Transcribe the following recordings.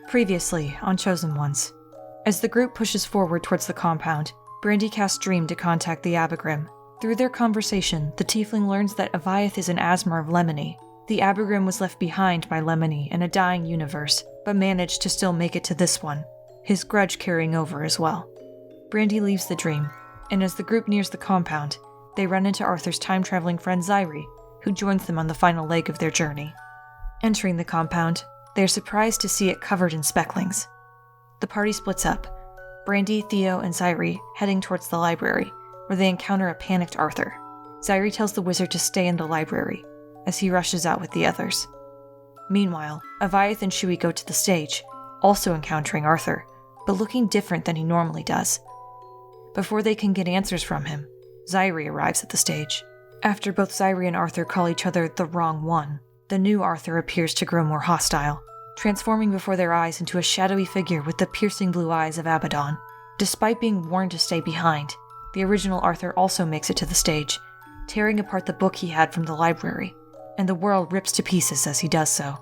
Previously, on Chosen Ones. As the group pushes forward towards the compound, Brandy casts Dream to contact the Abigrim. Through their conversation, the tiefling learns that Avayath is an Asmer of Lemony. The Abigrim was left behind by Lemony in a dying universe, but managed to still make it to this one, his grudge carrying over as well. Brandy leaves the Dream, and as the group nears the compound, they run into Arthur's time-traveling friend Zyri, who joins them on the final leg of their journey. Entering the compound, they are surprised to see it covered in specklings. The party splits up, Brandy, Theo, and Zyri heading towards the library, where they encounter a panicked Arthur. Zyri tells the wizard to stay in the library, as he rushes out with the others. Meanwhile, Avayath and Shui go to the stage, also encountering Arthur, but looking different than he normally does. Before they can get answers from him, Zyri arrives at the stage. After both Zyri and Arthur call each other the wrong one, the new Arthur appears to grow more hostile, transforming before their eyes into a shadowy figure with the piercing blue eyes of Abaddon. Despite being warned to stay behind, the original Arthur also makes it to the stage, tearing apart the book he had from the library, and the world rips to pieces as he does so.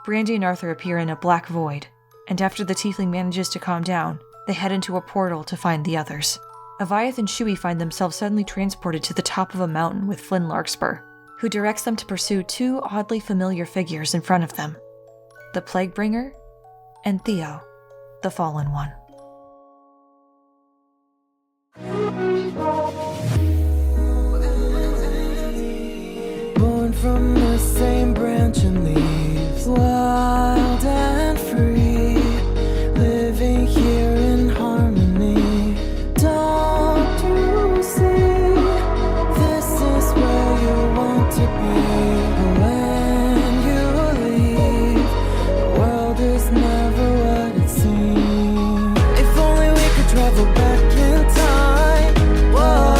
Brandy and Arthur appear in a black void, and after the tiefling manages to calm down, they head into a portal to find the others. Avayath and Shui find themselves suddenly transported to the top of a mountain with Flynn Larkspur, who directs them to pursue two oddly familiar figures in front of them, the Plaguebringer and Theo, the Fallen One. Born from the same branch and leaves, wild and free, living here in harmony. Don't you see, this is where you want to be. When you leave, the world is never what it seems. If only we could travel back in time, whoa,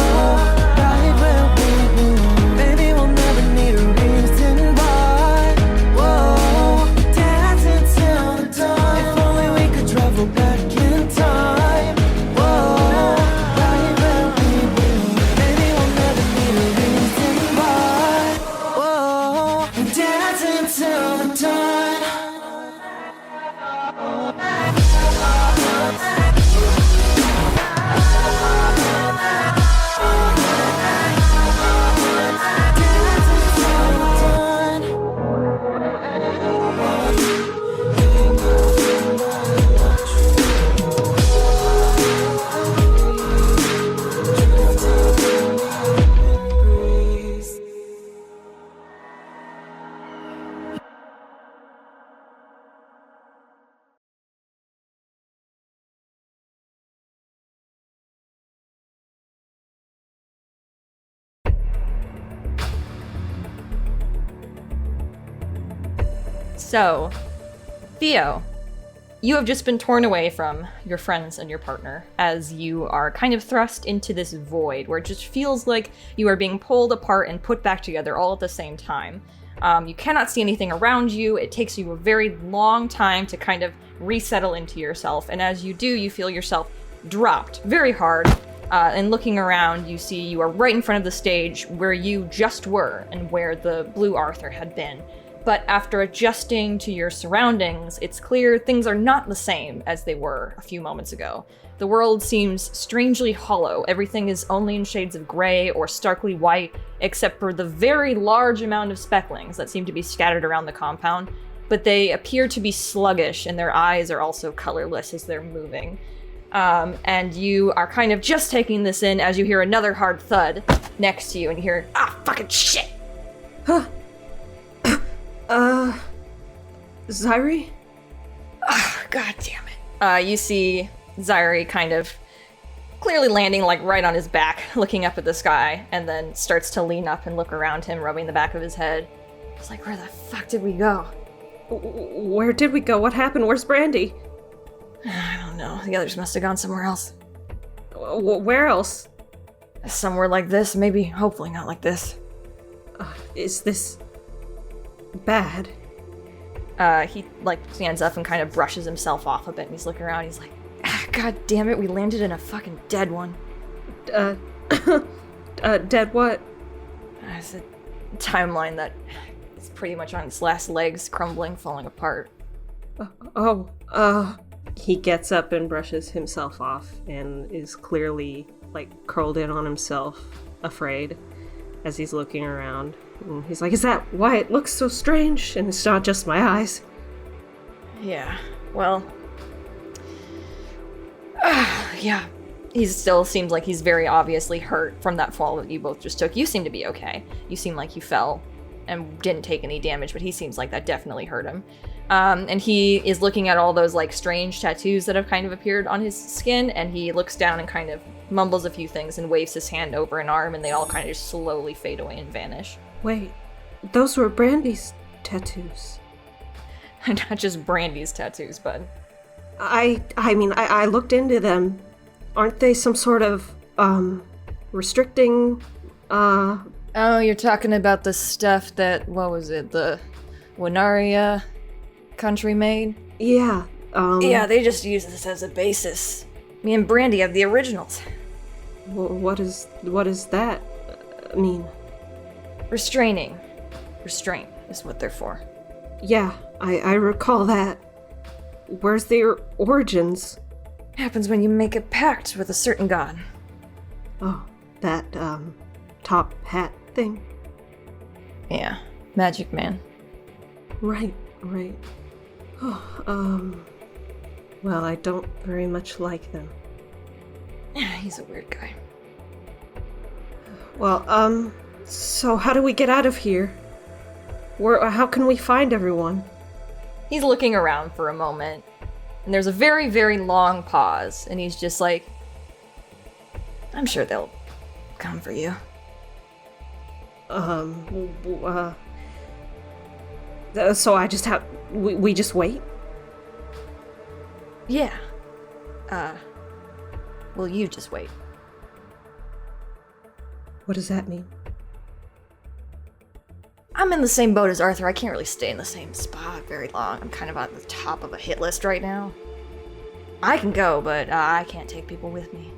right where we belong. Maybe we'll never need a reason why, whoa, dance until the dawn. If only we could travel back in time, whoa, right where we belong. Maybe we'll never need a reason why, whoa, dance until the dawn. So, Theo, you have just been torn away from your friends and your partner as you are kind of thrust into this void where it just feels like you are being pulled apart and put back together all at the same time. You cannot see anything around you. It takes you a very long time to kind of resettle into yourself, and as you do, you feel yourself dropped very hard. And looking around, you see you are right in front of the stage where you just were and where the blue Arthur had been. But after adjusting to your surroundings, it's clear things are not the same as they were a few moments ago. The world seems strangely hollow. Everything is only in shades of gray or starkly white, except for the very large amount of specklings that seem to be scattered around the compound, but they appear to be sluggish and their eyes are also colorless as they're moving. And you are kind of just taking this in as you hear another hard thud next to you and you hear, fucking shit! Huh. Zyri? God damn it. You see Zyri kind of clearly landing like right on his back, looking up at the sky, and then starts to lean up and look around him, rubbing the back of his head. It's like, where the fuck did we go? Where did we go? What happened? Where's Brandy? I don't know. The others must have gone somewhere else. Where else? Somewhere like this, maybe. Hopefully not like this. Is this bad? He stands up and kind of brushes himself off a bit, and he's looking around. He's like, God damn it, we landed in a fucking dead one. Dead what? It's a timeline that is pretty much on its last legs, crumbling, falling apart. He gets up and brushes himself off and is clearly, curled in on himself, afraid, as he's looking around. And he's like, is that why it looks so strange? And it's not just my eyes. Yeah, well... yeah. He still seems like he's very obviously hurt from that fall that you both just took. You seem to be okay. You seem like you fell and didn't take any damage, but he seems like that definitely hurt him. And he is looking at all those, strange tattoos that have kind of appeared on his skin, and he looks down and kind of mumbles a few things and waves his hand over an arm, and they all kind of just slowly fade away and vanish. Wait, those were Brandy's tattoos. Not just Brandy's tattoos, bud. I looked into them. Aren't they some sort of, restricting, Oh, you're talking about the stuff that, what was it, the Winaria country made? Yeah, Yeah, they just use this as a basis. Me and Brandy have the originals. What does that mean? Restraining. Restraint is what they're for. Yeah, I recall that. Where's their origins? Happens when you make a pact with a certain god. Oh, that, top hat thing? Yeah, Magic Man. Right. Oh, well, I don't very much like them. He's a weird guy. Well, so how do we get out of here? How can we find everyone? He's looking around for a moment, and there's a very, very long pause, and he's just like, I'm sure they'll come for you. So I just have... We just wait? Yeah. Well, you just wait. What does that mean? I'm in the same boat as Arthur. I can't really stay in the same spot very long. I'm kind of at the top of a hit list right now. I can go, but I can't take people with me.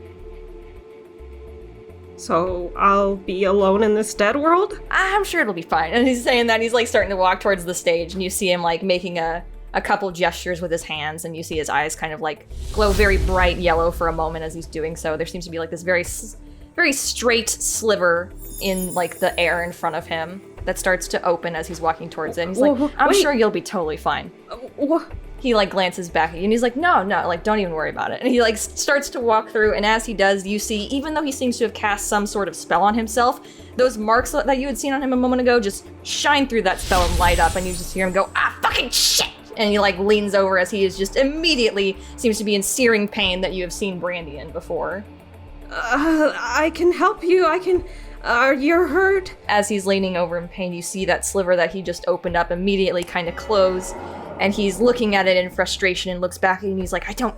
So I'll be alone in this dead world? I'm sure it'll be fine. And he's saying that, he's starting to walk towards the stage, and you see him making a couple gestures with his hands, and you see his eyes kind of glow very bright yellow for a moment as he's doing so. There seems to be this very, very straight sliver in the air in front of him that starts to open as he's walking towards it. And he's I'm wait. sure you'll be totally fine. What? He glances back at you and he's no, don't even worry about it. And he starts to walk through, and as he does, you see, even though he seems to have cast some sort of spell on himself, those marks that you had seen on him a moment ago just shine through that spell and light up, and you just hear him go, fucking shit! And he like leans over as he is just immediately seems to be in searing pain that you have seen Brandy in before. I can help you. You're hurt? As he's leaning over in pain, you see that sliver that he just opened up immediately kind of close, and he's looking at it in frustration and looks back at you and he's like, I don't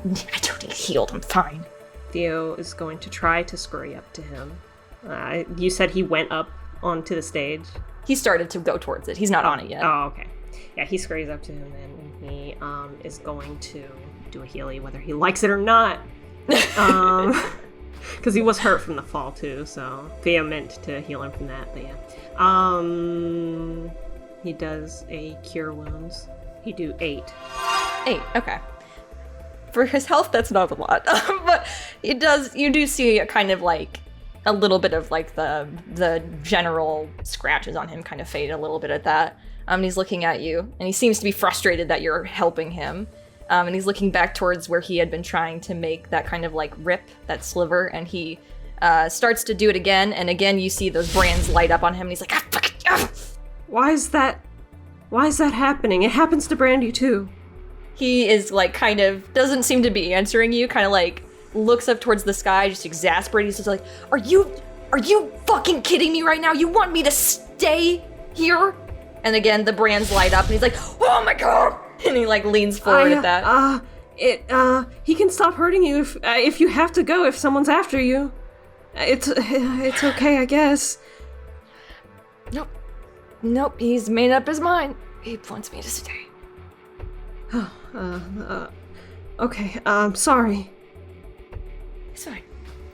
need healed, I'm fine. Theo is going to try to scurry up to him. You said he went up onto the stage? He started to go towards it. He's not on it yet. Oh, okay. Yeah, he scurries up to him and he is going to do a healy, whether he likes it or not. Because he was hurt from the fall too, so Theo meant to heal him from that, but yeah. He does a cure wounds. He do 8. 8, okay. For his health, that's not a lot. But you do see a kind of like a little bit of like the general scratches on him kind of fade a little bit at that. And he's looking at you, and he seems to be frustrated that you're helping him. And he's looking back towards where he had been trying to make that kind of like rip, that sliver, and he starts to do it again, and again you see those brands light up on him, and he's like, fuck it. Why is that happening? It happens to Brandy too. He is like kind of, doesn't seem to be answering you, kind of like looks up towards the sky, just exasperated. He's just like, are you fucking kidding me right now? You want me to stay here? And again, the brands light up, and he's like, oh my god! And he like leans forward at that. He can stop hurting you if you have to go, if someone's after you. It's okay, I guess. Nope, he's made up his mind. He wants me to stay. Okay, sorry. It's fine.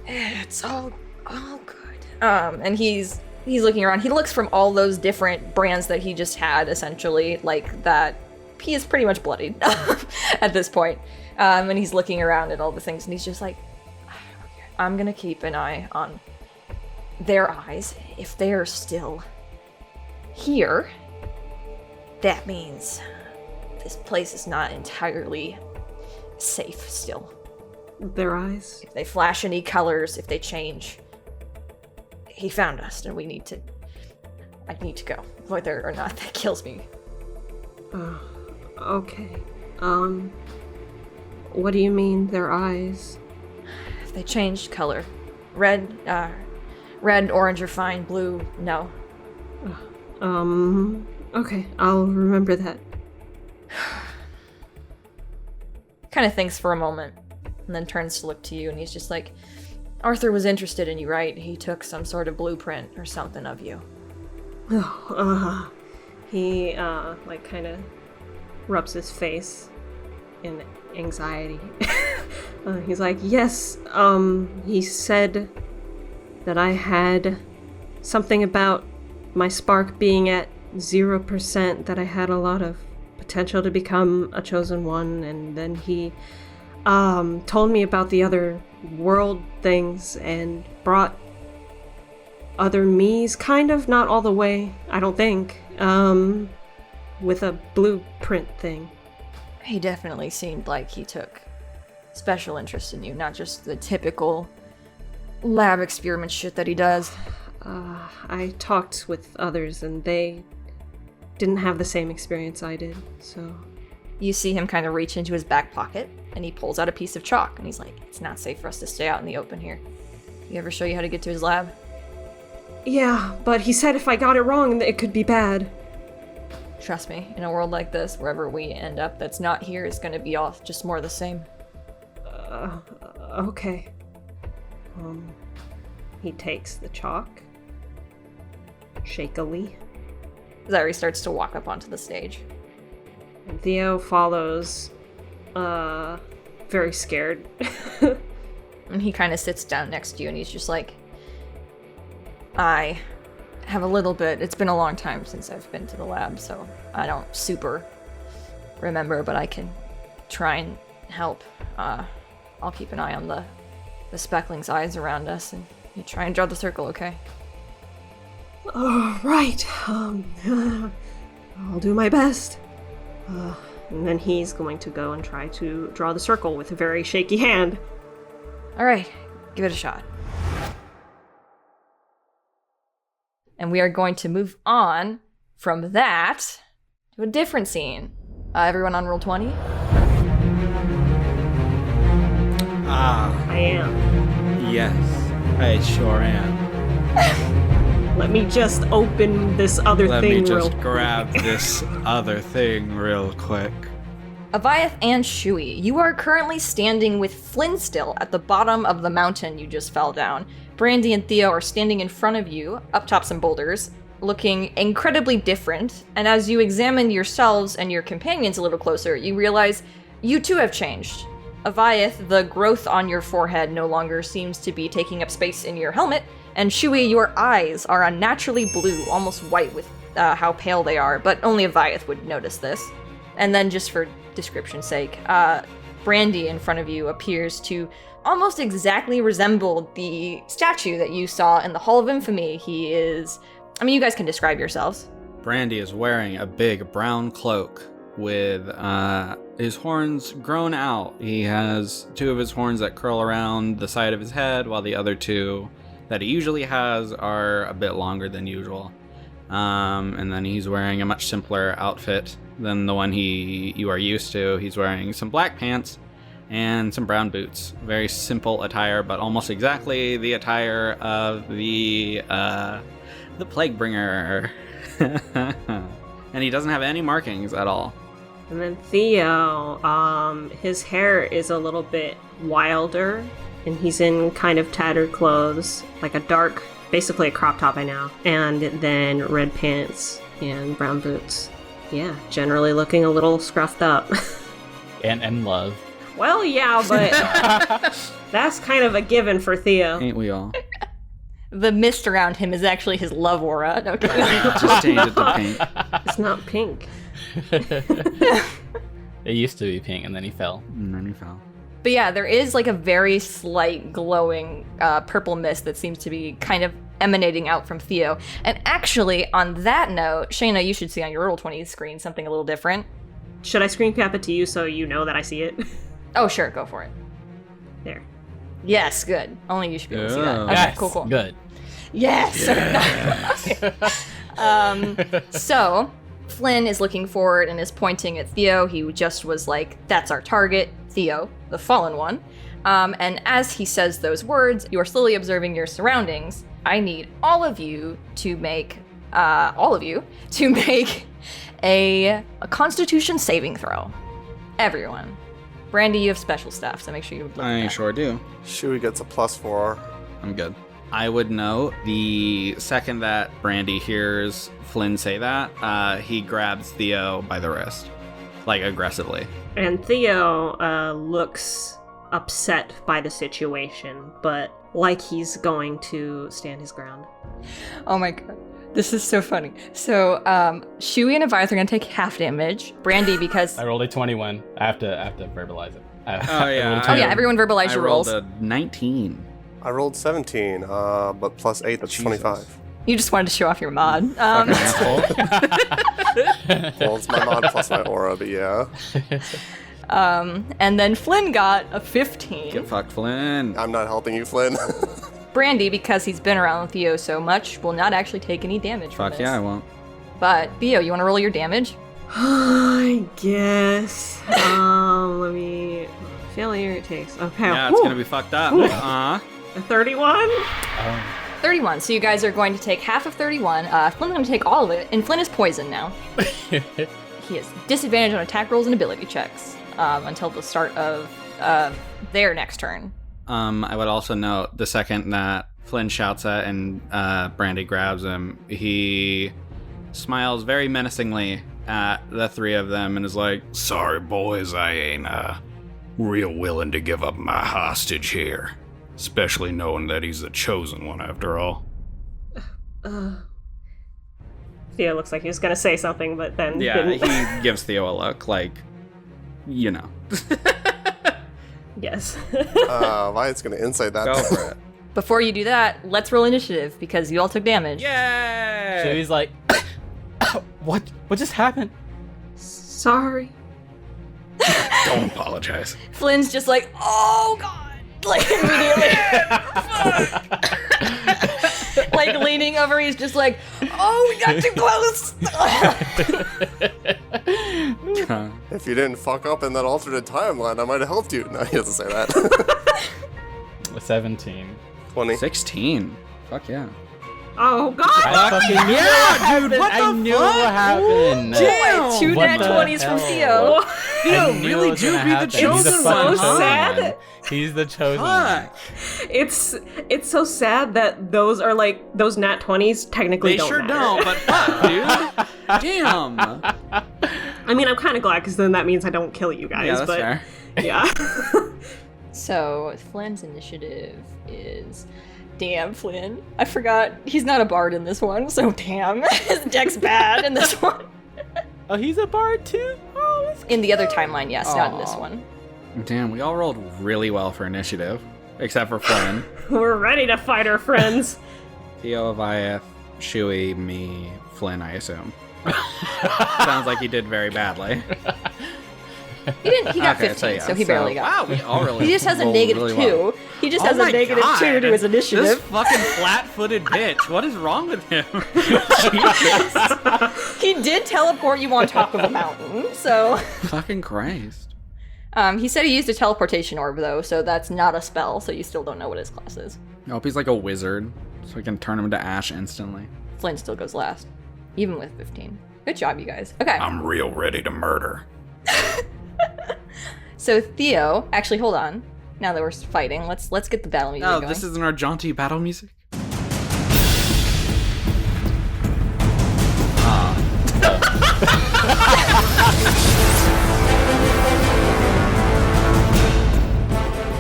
It's all good. And he's looking around. He looks from all those different brands that he just had, essentially, like that he is pretty much bloodied at this point. And he's looking around at all the things, and he's just like, I'm gonna keep an eye on their eyes. If they're still here, that means this place is not entirely safe still. Their eyes? If they flash any colors, if they change. He found us, and I need to go. Whether or not that kills me. Okay. What do you mean, their eyes? If they changed color. Red, orange are fine. Blue, no. Okay, I'll remember that. Kind of thinks for a moment, and then turns to look to you, and he's just like, Arthur was interested in you, right? He took some sort of blueprint or something of you. He, kind of rubs his face in anxiety. He's like, yes, he said that I had something about my spark being at 0%, that I had a lot of potential to become a chosen one, and then he told me about the other world things and brought other me's, kind of, not all the way, I don't think, with a blueprint thing. He definitely seemed like he took special interest in you, not just the typical lab experiment shit that he does. I talked with others, and they didn't have the same experience I did, so... You see him kind of reach into his back pocket, and he pulls out a piece of chalk, and he's like, it's not safe for us to stay out in the open here. You ever show you how to get to his lab? Yeah, but he said if I got it wrong, it could be bad. Trust me, in a world like this, wherever we end up that's not here is going to be all just more of the same. Okay. He takes the chalk, shakily. Zari starts to walk up onto the stage. And Theo follows, very scared. And he kind of sits down next to you, and he's just like, I have a little bit, it's been a long time since I've been to the lab, so I don't super remember, but I can try and help. I'll keep an eye on the speckling's eyes around us, and you try and draw the circle, okay? Right. I'll do my best. And then he's going to go and try to draw the circle with a very shaky hand. Alright, give it a shot. And we are going to move on from that to a different scene. Everyone on roll 20? I am. Yes, I sure am. Let me just open this other Let thing me just real grab this other thing real quick. Avayath and Shui, you are currently standing with Flynn still at the bottom of the mountain you just fell down. Brandy and Theo are standing in front of you, up top some boulders, looking incredibly different. And as you examine yourselves and your companions a little closer, you realize you too have changed. Avayath, the growth on your forehead no longer seems to be taking up space in your helmet, and Shui, your eyes are unnaturally blue, almost white with how pale they are, but only Avayath would notice this. And then just for description's sake, Brandy in front of you appears to almost exactly resemble the statue that you saw in the Hall of Infamy. He is... I mean, you guys can describe yourselves. Brandy is wearing a big brown cloak with his horns grown out. He has two of his horns that curl around the side of his head, while the other two that he usually has are a bit longer than usual. And then he's wearing a much simpler outfit than the one you are used to. He's wearing some black pants and some brown boots. Very simple attire, but almost exactly the attire of the Plaguebringer. And he doesn't have any markings at all. And then Theo, his hair is a little bit wilder, and he's in kind of tattered clothes, like a dark, basically a crop top by now, and then red pants and brown boots. Yeah, generally looking a little scruffed up. And love. Well, yeah, but that's kind of a given for Theo. Ain't we all? The mist around him is actually his love aura. Okay. Just change it to pink. It's not pink. It used to be pink, and then he fell. And then he fell. But yeah, there is like a very slight glowing purple mist that seems to be kind of emanating out from Theo. And actually, on that note, Shayna, you should see on your Roll20 screen something a little different. Should I screen cap it to you so you know that I see it? Oh, sure, go for it. There. Yes, good. Only you should be able to see that. Yeah. Okay, Yes, cool. good. Yes! So, Flynn is looking forward and is pointing at Theo. He just was like, that's our target, Theo, the fallen one. And as he says those words, you are slowly observing your surroundings. I need all of you to make a Constitution saving throw. Everyone. Brandy, you have special stuff, so make sure you look at I that. sure do. Shui gets a +4. I'm good. I would note the second that Brandy hears Flynn say that, he grabs Theo by the wrist, like aggressively. And Theo looks upset by the situation, but like he's going to stand his ground. Oh my god. This is so funny. So, Shui and Avayath are gonna take half damage. Brandy, because... I rolled a 21. I have to verbalize it. Oh, yeah. Oh yeah, everyone verbalize I your rolled rolls. a 19. I rolled 17, but +8, that's Jesus. 25. You just wanted to show off your mod. Fucking asshole. Well, it's my mod plus my aura, but yeah. And then Flynn got a 15. Get fucked, Flynn. I'm not helping you, Flynn. Brandy, because he's been around Theo so much, will not actually take any damage from Fuck this. yeah, I won't. But, Theo, you want to roll your damage? I guess. Let me... Failure it takes. Okay. Yeah, it's gonna be fucked up. A 31? 31. So you guys are going to take half of 31. Flynn's going to take all of it, and Flynn is poisoned now. He has disadvantage on attack rolls and ability checks until the start of their next turn. I would also note the second that Flynn shouts at and Brandy grabs him, he smiles very menacingly at the three of them and is like, Sorry, boys, I ain't real willing to give up my hostage here. Especially knowing that he's the chosen one after all. Theo looks like he was gonna say something, but then yeah, didn't. he gives Theo a look like, you know. Yes. Wyatt's gonna insight that. Go for it. Before you do that, let's roll initiative, because you all took damage. Yay! So he's like, what just happened? Sorry. Don't apologize. Flynn's just like, oh god! Like, immediately. Like, leaning over, he's just like, oh, we got too close! If you didn't fuck up in that alternate timeline, I might have helped you. No, he doesn't say that. 17. 20. 16. Fuck yeah. Oh god! I fucking knew what happened. I knew what happened. Like, two What nat the 20s from hell? Theo. Theo really do be the chosen one, huh? sad. He's the chosen one. It's so sad that those are like those nat 20s technically They don't sure matter. don't, but fuck, dude. Damn. I mean, I'm kind of glad because then that means I don't kill you guys. Yeah, that's but fair. yeah. So, Flynn's initiative is... Damn, Flynn. I forgot. He's not a bard in this one, so damn. His deck's bad in this one. Oh, he's a bard too? Oh, that's In the other timeline, yes, not in this Aw. one. Damn, we all rolled really well for initiative. Except for Flynn. We're ready to fight our friends. Theo, Avayath, Shui, me, Flynn, I assume. Sounds like he did very badly. He didn't. He got Okay, 15, yeah, so he barely got. Wow, we all really He just has a rolled negative really 2. well. He just Oh has my a negative God. 2 to his This initiative. fucking flat-footed bitch. What is wrong with him? He did teleport you on top of a mountain, so... Fucking Christ. He said he used a teleportation orb, though, so that's not a spell, so you still don't know what his class is. I hope he's like a wizard, so we can turn him into ash instantly. Flynn still goes last, even with 15. Good job, you guys. Okay, I'm real ready to murder. so Theo... Actually, hold on. Now that we're fighting, let's get the battle music Oh, going. this isn't our jaunty battle music?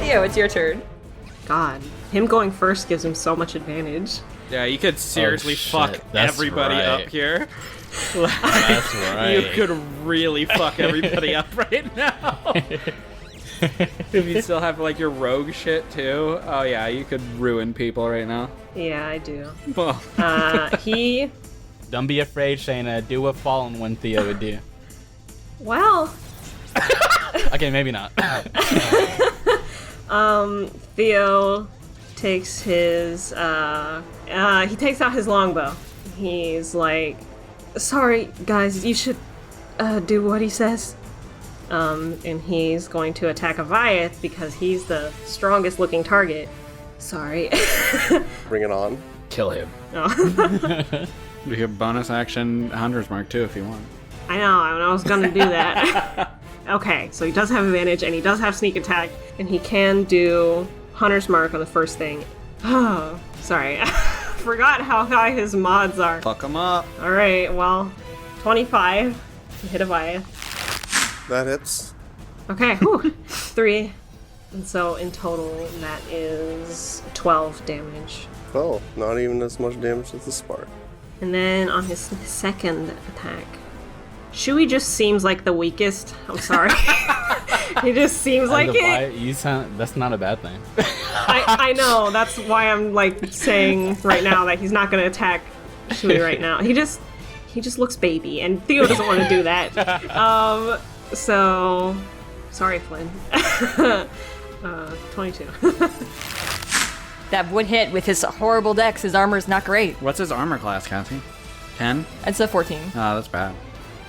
Theo, it's your turn. God. Him going first gives him so much advantage. Yeah, you could seriously fuck That's everybody right. up here. That's right. You could really fuck everybody up right now. If you still have like your rogue shit too. Oh yeah, you could ruin people right now. Yeah, I do. Well, He... Don't be afraid, Shayna. Do what Fallen One Theo would do. Well... Okay, maybe not. Theo takes his, he takes out his longbow. He's like, sorry, guys, you should, do what he says. And he's going to attack Avayath because he's the strongest looking target. Sorry. Bring it on. Kill him. you have bonus action Hunter's Mark too if you want. I know, I was gonna do that. Okay, so he does have advantage, and he does have sneak attack, and he can do Hunter's Mark on the first thing. Oh, sorry. Forgot how high his mods are. Fuck him up. Alright, well, 25 to hit Avayath. That hits. Okay, whew, 3. And so in total, that is 12 damage. Oh, not even as much damage as the spark. And then on his second attack, Shui just seems like the weakest. I'm sorry. He just seems like it. You sound. That's not a bad thing. I know. That's why I'm like saying right now that he's not going to attack Shui right now. He just looks baby, and Theo doesn't want to do that. So sorry, Flynn. 22. That would hit with his horrible dex. His armor's not great. What's his armor class, Cassie? 10? It's a 14. Oh, that's bad.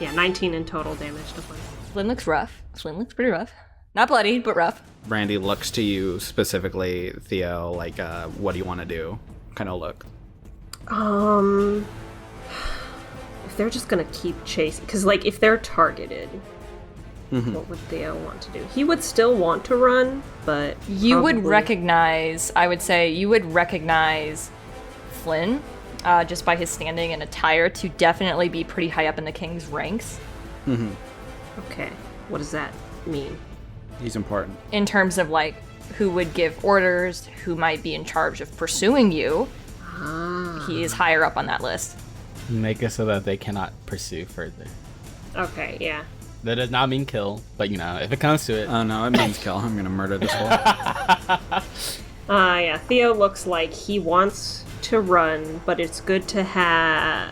Yeah, 19 in total damage to Flynn. Flynn looks rough. Flynn looks pretty rough. Not bloody, but rough. Brandy looks to you specifically, Theo, like, what do you want to do? Kind of look. If they're just gonna keep chasing, because like if they're targeted, what would Theo want to do? He would still want to run, but You would probably- recognize, I would say, you would recognize Flynn, just by his standing and attire, to definitely be pretty high up in the king's ranks. Okay, what does that mean? He's important. In terms of like who would give orders, who might be in charge of pursuing you, he is higher up on that list. Make it so that they cannot pursue further. Okay, yeah. That does not mean kill, but you know, if it comes to it. Oh no, it means kill. I'm gonna murder this fool. Yeah, Theo looks like he wants to run, but it's good to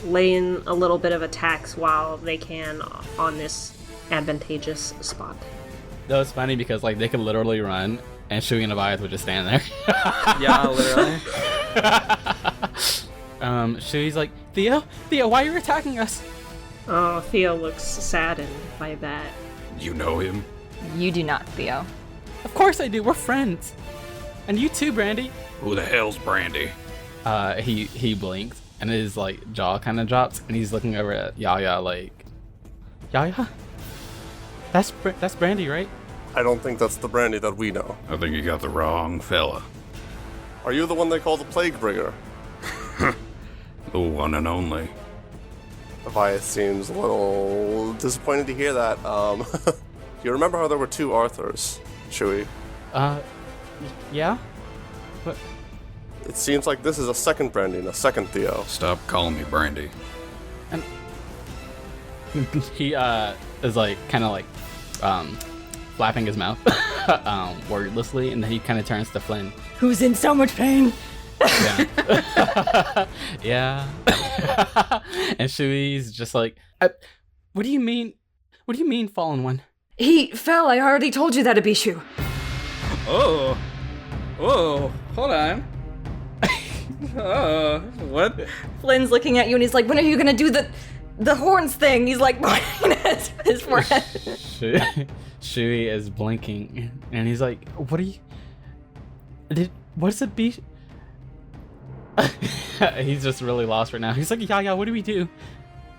lay in a little bit of attacks while they can on this advantageous spot. Though it's funny because like they could literally run and Shui and Avayath would just stand there. Yeah, literally. Shui's like, Theo, why are you attacking us? Oh, Theo looks saddened by that. You know him? You do not, Theo. Of course I do, we're friends. And you too, Brandy. Who the hell's Brandy? He blinks and his like jaw kind of drops and he's looking over at Yaya like, Yaya? That's Brandy, right? I don't think that's the Brandy that we know. I think you got the wrong fella. Are you the one they call the Plague Bringer? The one and only. Avayath seems a little disappointed to hear that. Do you remember how there were 2 Arthurs, Shui? Yeah? What? It seems like this is a second Brandy and a second Theo. Stop calling me Brandy. And he is like kind of like flapping his mouth wordlessly, and then he kind of turns to Flynn. Who's in so much pain? Yeah. Yeah. And Shui's just like, what do you mean? What do you mean, Fallen One? He fell. I already told you that, Abishu. Oh, hold on. Oh, what? Flynn's looking at you and he's like, when are you gonna do the horns thing? He's like pointing at his forehead. Shui is blinking, and he's like, what are you... What's it be? He's just really lost right now. He's like, yeah, what do we do?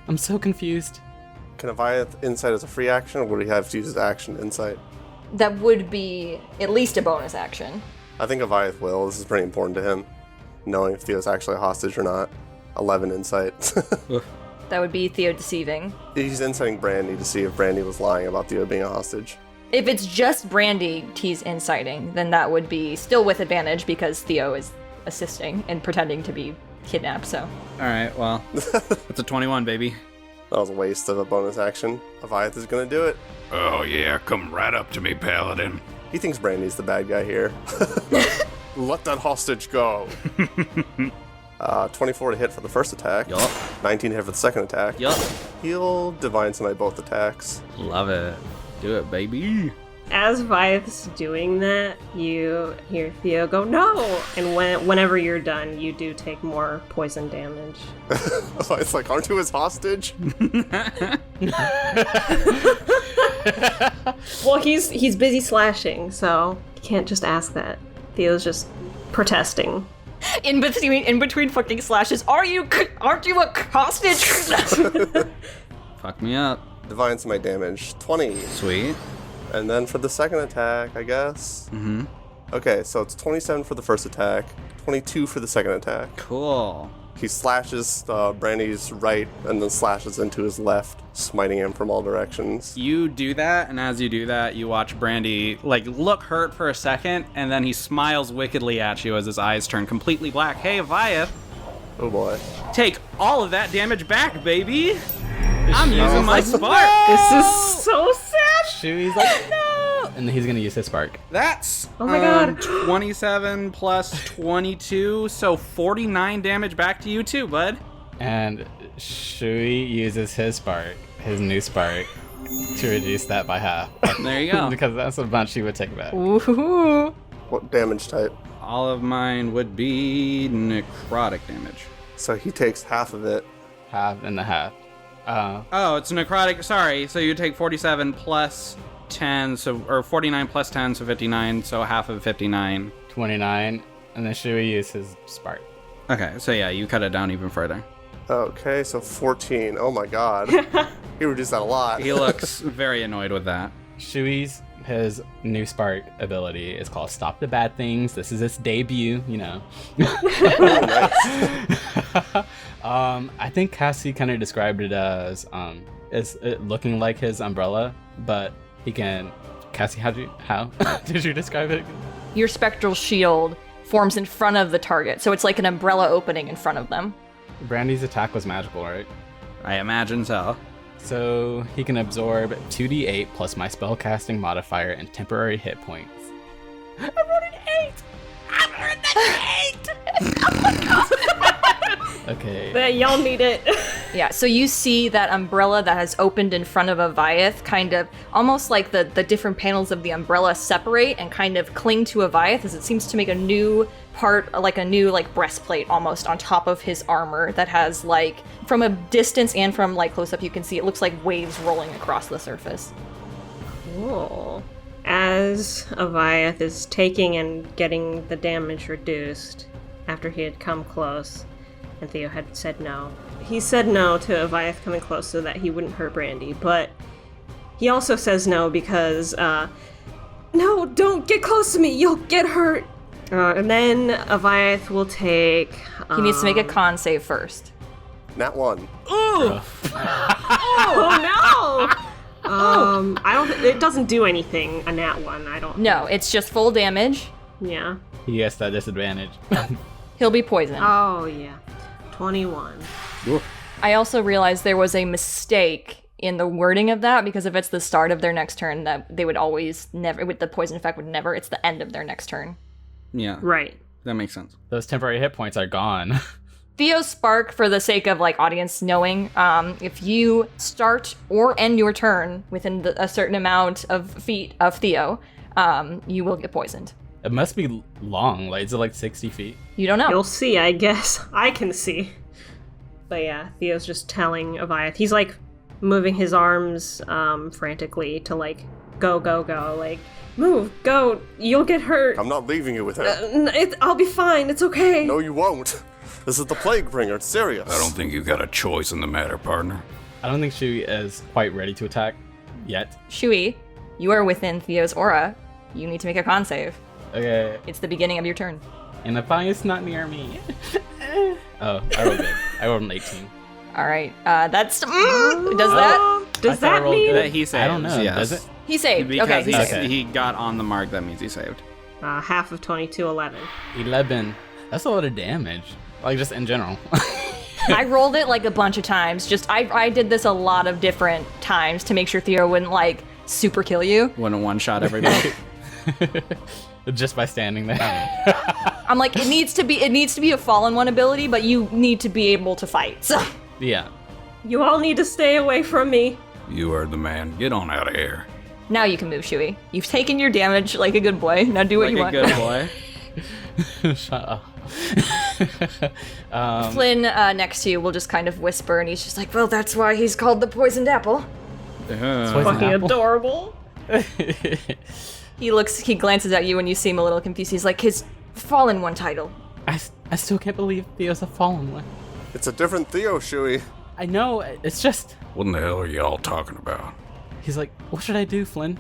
I'm so confused. Can Avayath Insight as a free action, or would he have to use his action Insight? That would be at least a bonus action. I think Avayath will. This is pretty important to him, knowing if Theo's actually a hostage or not. 11 Insight. That would be Theo deceiving. He's inciting Brandy to see if Brandy was lying about Theo being a hostage. If it's just Brandy he's inciting, then that would be still with advantage because Theo is assisting and pretending to be kidnapped, so. Alright, well, it's a 21, baby. That was a waste of a bonus action. Avayath is gonna do it. Oh yeah, come right up to me, Paladin. He thinks Brandy's the bad guy here. Let that hostage go. 24 to hit for the first attack. Yup. 19 to hit for the second attack. Yup. He'll Divine Smite both attacks. Love it. Do it, baby. As Vayath's doing that, you hear Theo go, no! And whenever you're done, you do take more poison damage. It's like, aren't you his hostage? Well, he's busy slashing, so you can't just ask that. Theo's just protesting. In between fucking slashes, aren't you a hostage? Fuck me up. Divine Smite damage, 20. Sweet. And then for the second attack, I guess. Mm-hmm. Okay, so it's 27 for the first attack, 22 for the second attack. Cool. He slashes Brandy's right and then slashes into his left, smiting him from all directions. You do that, and as you do that, you watch Brandy, look hurt for a second, and then he smiles wickedly at you as his eyes turn completely black. Hey, Avayath, Oh boy. take all of that damage back, baby! I'm using my spark! This is so sad! Shui's like, no! And he's gonna use his spark. That's Oh my god. 27 plus 22, so 49 damage back to you too, bud. And Shui uses his spark, his new spark, to reduce that by half. There you go. Because that's a bunch he would take back. Ooh. What damage type? All of mine would be necrotic damage. So he takes half of it. Half and a half. Oh, it's necrotic. Sorry. So you take 47 plus 10, or 49 plus 10, so 59. So half of 59. 29. And then Shui uses his spark. Okay, so yeah, you cut it down even further. Okay, so 14. Oh my god. He reduced that a lot. He looks very annoyed with that. Shui's his new spark ability is called Stop the Bad Things. This is its debut, you know. I think Cassie kind of described it as it's it looking like his umbrella, but he can. Cassie, how did you describe it? Your spectral shield forms in front of the target, so it's like an umbrella opening in front of them. Brandy's attack was magical, right? I imagine so. So he can absorb 2d8 plus my spellcasting modifier and temporary hit points. I rolled an 8! I rolled an 8! Oh my god! Okay. But y'all need it. Yeah, so you see that umbrella that has opened in front of Avayath, kind of almost like the different panels of the umbrella separate and kind of cling to Avayath as it seems to make a new part, like a new breastplate almost on top of his armor that has from a distance and from close up you can see it looks like waves rolling across the surface. Cool. As Avayath is taking and getting the damage reduced after he had come close, and Theo had said no. He said no to Avayath coming close so that he wouldn't hurt Brandy, but he also says no because, no, don't get close to me, you'll get hurt. And then Avayath will take... He needs to make a con save first. Nat 1. Oh no! I don't. It doesn't do anything. A nat 1. I don't. No, it's just full damage. Yeah. He gets that disadvantage. He'll be poisoned. Oh yeah. 21. I also realized there was a mistake in the wording of that because if it's the start of their next turn, that they would always never, with the poison effect would never, it's the end of their next turn. Yeah. Right. That makes sense. Those temporary hit points are gone. Theo's spark, for the sake of audience knowing, if you start or end your turn within a certain amount of feet of Theo, you will get poisoned. It must be long. Is it 60 feet? You don't know. You'll see, I guess. I can see. But yeah, Theo's just telling Avayath. He's moving his arms frantically to go. Move, go, you'll get hurt. I'm not leaving you with him. I'll be fine, it's okay. No, you won't. This is the Plague Bringer, it's serious. I don't think you got a choice in the matter, partner. I don't think Shui is quite ready to attack yet. Shui, you are within Theo's aura. You need to make a con save. Okay. It's the beginning of your turn. And the bias not near me. Oh, I rolled good. I rolled an 18. All right, that's does that? Does that mean that he saved? I don't know. Yes. Does it? He saved. Because Okay, he got on the mark, that means he saved. half of 22, 11? 11. That's a lot of damage. Like, just in general. I rolled it like a bunch of times. Just I did this a lot of different times to make sure Theo wouldn't like super kill you. Wouldn't one-shot everybody. Just by standing there. I'm like, it needs to be a fallen one ability, but you need to be able to fight. So Yeah. You all need to stay away from me. You heard the man. Get on out of here. now you can move, Shui. You've taken your damage like a good boy. Now do what Like you a want. good boy. Shut up. Flynn next to you will just kind of whisper, and he's just like, well, that's why he's called the poisoned apple. Fucking adorable. He glances at you and you seem a little confused. He's like, his fallen one title. I still can't believe Theo's a fallen one. It's a different Theo, Shui. I know, it's just... What in the hell are y'all talking about? He's like, what should I do, Flynn?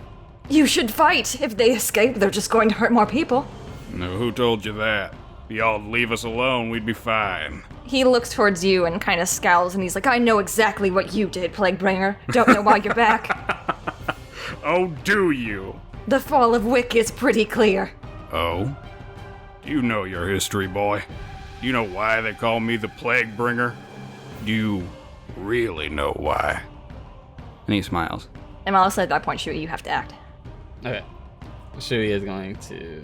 You should fight. If they escape, they're just going to hurt more people. No, who told you that? If y'all leave us alone, we'd be fine. He looks towards you and kind of scowls, and he's like, I know exactly what you did, Plaguebringer. Don't know why you're back. Oh, do you? The fall of Wick is pretty clear. Oh? Do you know your history, boy? Do you know why they call me the Plague Bringer? Do you really know why? And he smiles. And also at that point, Shui, you have to act. Okay. Shui is going to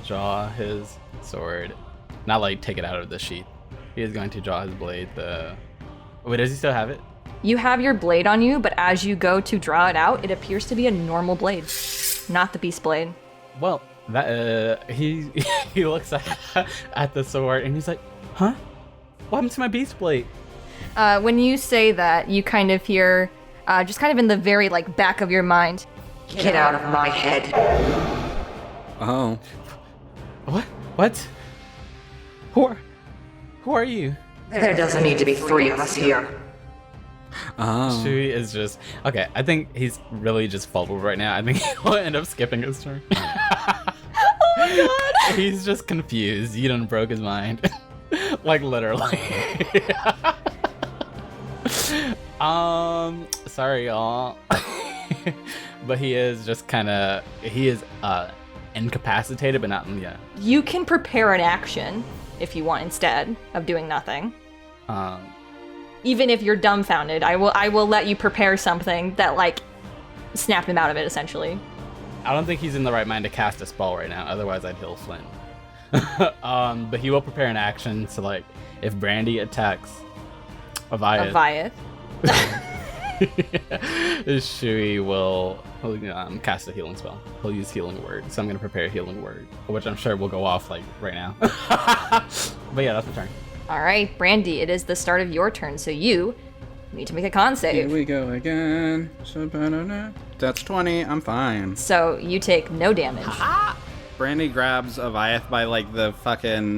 draw his sword. Not like take it out of the sheath. He is going to draw his blade. Wait, does he still have it? You have your blade on you, but as you go to draw it out, it appears to be a normal blade, not the beast blade. Well, that he looks at the sword and he's like, huh? What happened to my beast blade? When you say that, you kind of hear, just kind of in the very back of your mind, Get out of my head. Oh. What? Who are you? There doesn't need to be three of us here. Oh. Shui is just okay. I think he's really just fuddled right now. I think he'll end up skipping his turn. oh my god! He's just confused. You done broke his mind, like literally. Sorry, y'all. But he is just incapacitated, but not yet. You can prepare an action if you want instead of doing nothing. Even if you're dumbfounded, I will let you prepare something that snap him out of it essentially. I don't think he's in the right mind to cast a spell right now. Otherwise, I'd heal Flynn. But he will prepare an action to if Brandy attacks Avayath. Shui will cast a healing spell. He'll use healing word. So I'm gonna prepare a healing word, which I'm sure will go off right now. But yeah, that's my turn. All right, Brandy, it is the start of your turn, so you need to make a con save. Here we go again. That's 20. I'm fine. So you take no damage. Brandy grabs Avayath by the fucking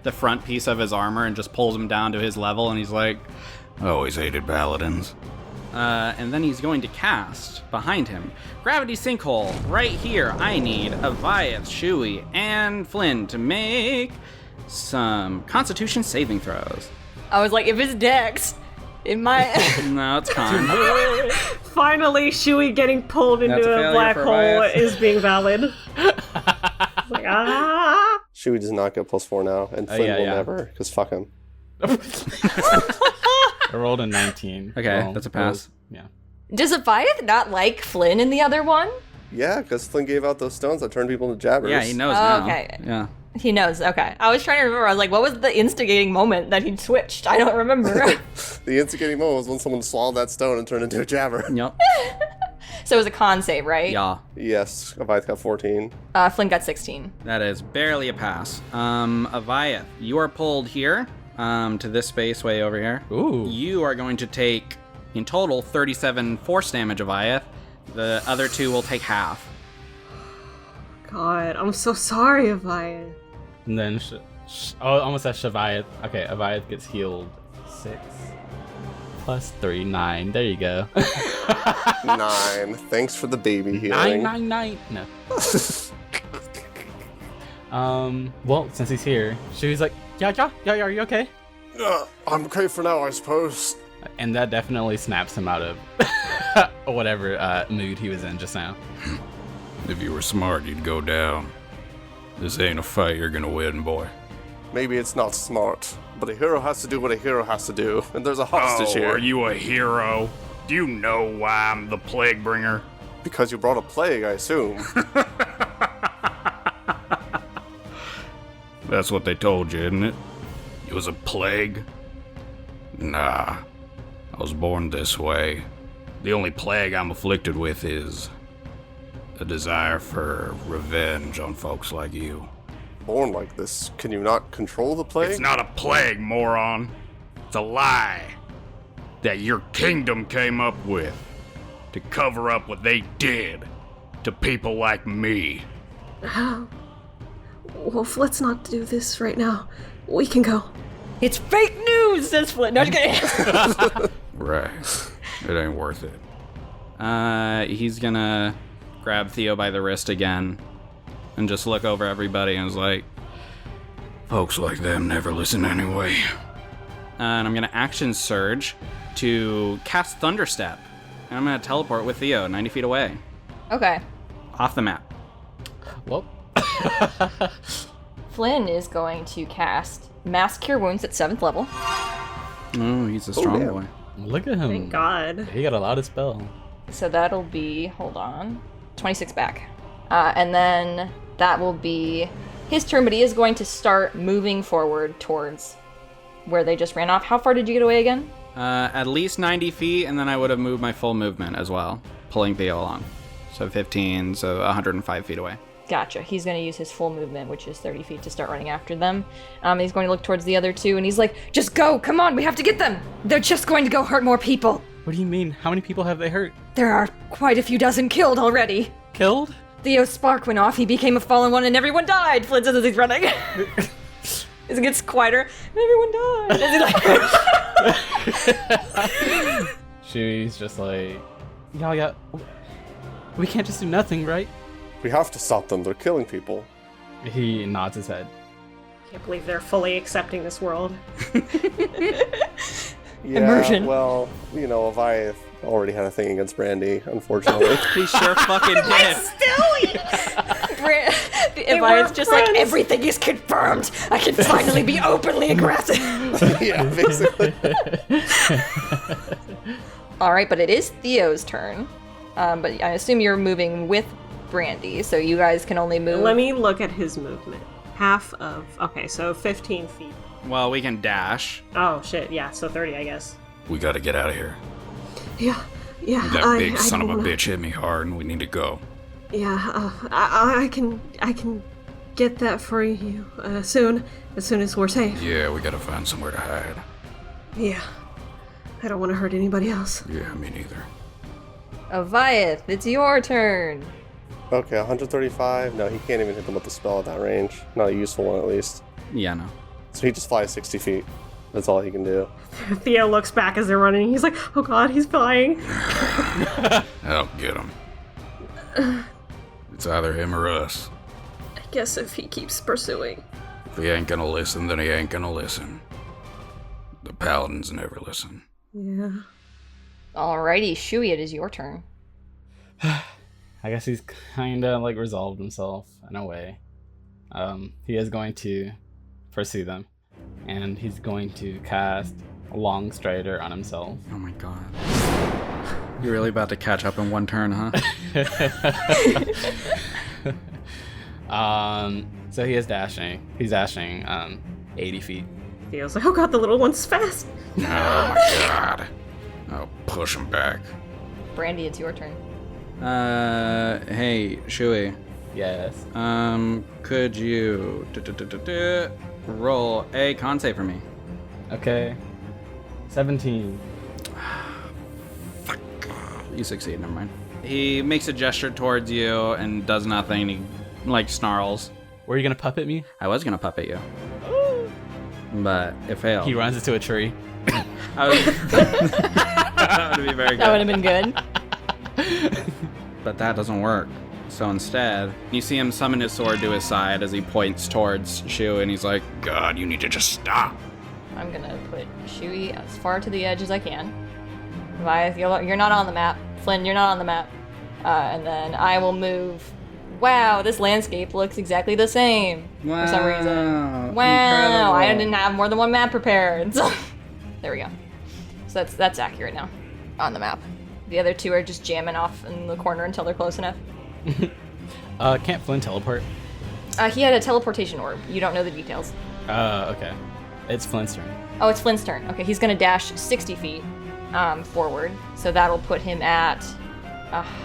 the front piece of his armor and just pulls him down to his level, and he's like, I always hated paladins. and then he's going to cast behind him Gravity Sinkhole right here. I need Avayath, Shui, and Flynn to make some Constitution saving throws. I was like, if it's Dex, it might. No, it's con. Finally, Shui getting pulled into a black hole is being valid. Shui does not get +4 now, and Flynn will never, because fuck him. I rolled a 19. Okay, that's a pass. Yeah. Does Avayath not like Flynn in the other one? Yeah, because Flynn gave out those stones that turned people into jabbers. Yeah, he knows now. Okay. Yeah. He knows, okay. I was trying to remember, I was like, what was the instigating moment that he switched? I don't remember. The instigating moment was when someone swallowed that stone and turned into a jabber. Yep. So it was a con save, right? Yeah. Yes, Avayath got 14. Flynn got 16. That is barely a pass. Avayath, you are pulled here, to this space way over here. Ooh. You are going to take, in total, 37 force damage, Avayath. The other two will take half. God, I'm so sorry, Avayath. And then, almost said Shavayath. Okay, Avayath gets healed 6 plus 3, 9. There you go. 9. Thanks for the baby healing. 9. No. Well, since he's here, Shui's like, yeah, are you okay? I'm okay for now, I suppose. And that definitely snaps him out of whatever mood he was in just now. If you were smart, you'd go down. This ain't a fight you're gonna win, boy. Maybe it's not smart, but a hero has to do what a hero has to do, and there's a hostage here. Are you a hero? Do you know why I'm the plague bringer? Because you brought a plague, I assume. That's what they told you, isn't it? It was a plague? Nah. I was born this way. The only plague I'm afflicted with is a desire for revenge on folks like you. Born like this, can you not control the plague? It's not a plague, moron. It's a lie that your kingdom came up with to cover up what they did to people like me. Wolf, let's not do this right now. We can go. It's fake news, says Flint. No, just kidding. Right. It ain't worth it. He's gonna grab Theo by the wrist again and just look over everybody and is like, Folks like them never listen anyway. and I'm gonna action surge to cast Thunderstep. And I'm gonna teleport with Theo 90 feet away. Okay. Off the map. Well, Flynn is going to cast Mass Cure Wounds at 7th level. Oh, he's a strong damn. boy. look at him. Thank God. He got a lot of spell. So that'll be, hold on, 26 back. And then that will be his turn, but he is going to start moving forward towards where they just ran off. How far did you get away again? At least 90 feet, and then I would have moved my full movement as well, pulling Theo along. So 15, so 105 feet away. Gotcha. He's going to use his full movement, which is 30 feet, to start running after them. He's going to look towards the other two, and he's like, just go! Come on, we have to get them! They're just going to go hurt more people! What do you mean? How many people have they hurt? There are quite a few dozen killed already! Killed? Theo's spark went off, he became a fallen one, and everyone died! Flint says as he's running. As it gets quieter, everyone died! As he like... Shui's just like, yeah, we can't just do nothing, right? We have to stop them. They're killing people. He nods his head. Can't believe they're fully accepting this world. Yeah, Immersion. well, you know, Avayath already had a thing against Brandy, unfortunately. He sure fucking did. Avayath's just like, everything is confirmed! I can finally be openly aggressive! Yeah, basically. Alright, but it is Theo's turn. But I assume you're moving with Brandy, so you guys can only move... Let me look at his movement. Half of... Okay, so 15 feet. Well, we can dash. Oh, shit, yeah, so 30, I guess. We gotta get out of here. Yeah. That big son of a bitch hit me hard and we need to go. Yeah, I can get that for you as soon as we're safe. Yeah, we gotta find somewhere to hide. Yeah. I don't want to hurt anybody else. Yeah, me neither. Avayath, it's your turn! Okay, 135. No, he can't even hit them with the spell at that range. Not a useful one, at least. Yeah, no. So he just flies 60 feet. That's all he can do. Theo looks back as they're running. He's like, oh god, he's flying. I'll get him. It's either him or us. I guess if he keeps pursuing. If he ain't gonna listen, then he ain't gonna listen. The paladins never listen. Yeah. Alrighty, Shui, it is your turn. I guess he's kinda like resolved himself in a way. He is going to pursue them, and he's going to cast Long Strider on himself. Oh my god. You're really about to catch up in one turn, huh? So he is dashing. He's dashing 80 feet. Theo's like, oh god, the little one's fast. Oh my god. I'll push him back. Brandy, it's your turn. Hey, Shui. Yes. Could you roll a con save for me? Okay. 17. You succeed, never mind. He makes a gesture towards you and does nothing. He, like, snarls. Were you gonna puppet me? I was gonna puppet you. But it failed. He runs into a tree. That would be very good. That would have been good. But that doesn't work. So instead, you see him summon his sword to his side as he points towards Shu, and he's like, God, you need to just stop. I'm gonna put Shui as far to the edge as I can. Avayath, you're not on the map. Flynn, you're not on the map. And then I will move. Wow, this landscape looks exactly the same for some reason. Wow, Incredible. I didn't have more than one map prepared. So there we go. So that's accurate now on the map. The other two are just jamming off in the corner until they're close enough. Can't Flynn teleport? He had a teleportation orb. You don't know the details. Okay. It's Flynn's turn. Oh, it's Flynn's turn. Okay, he's gonna dash 60 feet forward. So that'll put him at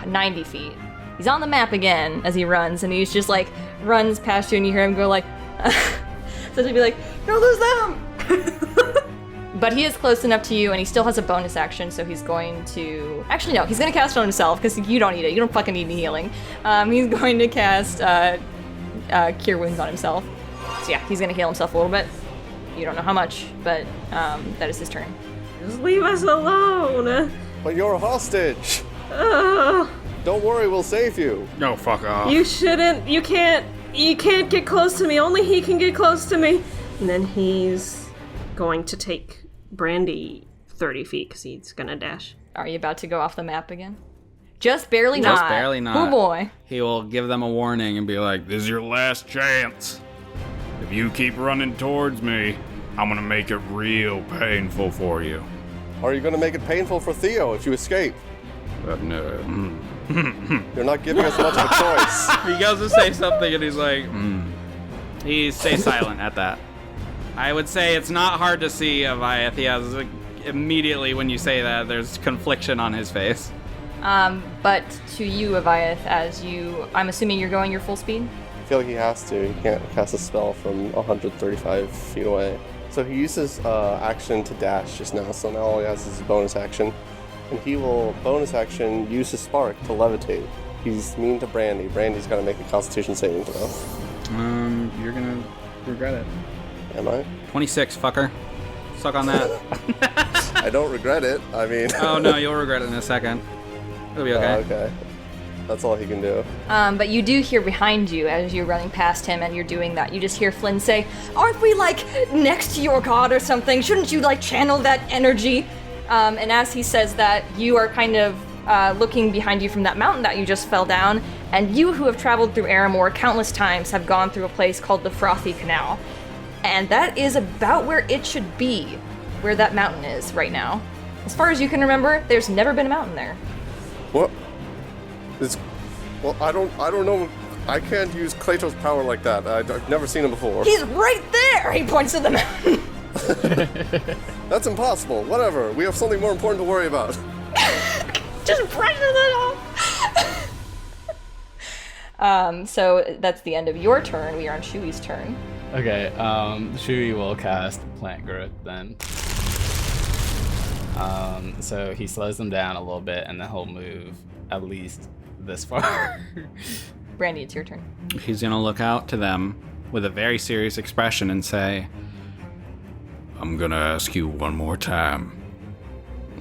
90 feet. He's on the map again as he runs, and he's just like runs past you, and you hear him go like, so he'd be like, "No, lose them!" But he is close enough to you, and he still has a bonus action, so he's going to. Actually, no, he's gonna cast it on himself because you don't need it. You don't fucking need any healing. He's going to cast Cure Wounds on himself. So yeah, he's gonna heal himself a little bit. You don't know how much, but that is his turn. Just leave us alone. But you're a hostage. Don't worry, we'll save you. No, fuck off. You shouldn't. You can't get close to me. Only he can get close to me. And then he's going to take Brandy 30 feet because he's gonna dash. Are you about to go off the map again? Just barely Just not. barely not. Oh boy. He will give them a warning and be like, This is your last chance. If you keep running towards me, I'm gonna make it real painful for you. Are you gonna make it painful for Theo if you escape? No. You're not giving us much of a choice. he goes to say something and he's like, He stays silent at that. I would say it's not hard to see Avayath. He has, like, immediately when you say that, there's confliction on his face. But to you, Avayath, I'm assuming you're going your full speed? I feel like he has to. He can't cast a spell from 135 feet away. So he uses action to dash just now, so now all he has is his bonus action. And he will, bonus action, use his spark to levitate. He's mean to Brandy. Brandy's got to make a Constitution saving throw. You're gonna regret it. Am I? 26, fucker. Suck on that. I don't regret it. I mean... Oh no, you'll regret it in a second. It'll be okay. Okay. That's all he can do. But you do hear behind you as you're running past him and you're doing that. You just hear Flynn say, "Aren't we, like, next to your god or something? Shouldn't you, like, channel that energy?" And as he says that, you are kind of looking behind you from that mountain that you just fell down, and you who have traveled through Aramor countless times have gone through a place called the Frothy Canal. And that is about where it should be, where that mountain is right now. As far as you can remember, there's never been a mountain there. What? Well, I don't know. I can't use Claytor's power like that. I've never seen him before. He's right there! He points to the mountain. That's impossible. Whatever. We have something more important to worry about. Just brushes it off. So that's the end of your turn. We are on Shui's turn. Okay, Shui will cast Plant Growth then. So he slows them down a little bit and then he'll move at least this far. Brandy, it's your turn. He's gonna look out to them with a very serious expression and say, I'm gonna ask you one more time.